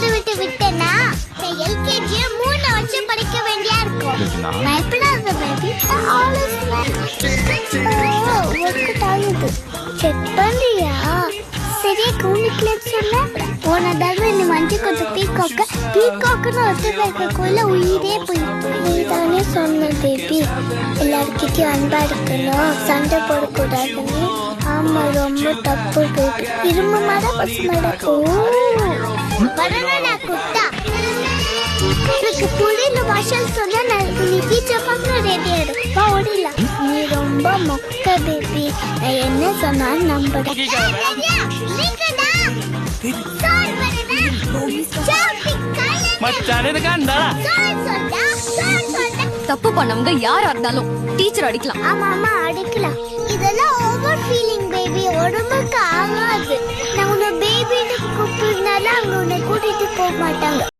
போறது விட்டு விட்டேன்னா எல்கேஜி 3 வருஷம் படிக்க வேண்டியா இருக்கும். பயப்படாத பேபி. செக் பண்ணியா? சரியா கவனிக்கலன்னு சொன்ன. போன தடவை நீ மஞ்சள் கொத்து பீகாக்குன்னு ஒருத்தருக்குள்ள உயிரே போயிட்டு. நீ தானே சொன்ன பேபி எல்லாருக்கிட்டையும் அன்பா இருக்கணும், சண்டை போடக்கூடாதுன்னு. ஆமா, ரொம்ப தப்பு பேபி. இரும்பு மாடா பசு மாடா? வரணும்னா குட்டா எனக்கு புரியல. மாஷல் சொன்னா நீ டீச்சர் பார்க்க ரெடி ஆயிடுப்பா. ஓடிலாம். நீ ரொம்ப மொக்க பேபி. நான் என்ன சொன்னாலும் நம்புறேன். தப்பு பண்ணவங்க யாரா இருந்தாலும் டீச்சர் அடிக்கலாம். ஆமா ஆமா அடிக்கலாம். இதெல்லாம் ஓவர் ஃபீலிங் பேபி. உடம்புக்கு ஆகாது. நான் உன்னை பேபின்னு கூப்பிடுனால அவங்க உன்னை கூட்டிட்டு போக மாட்டாங்க.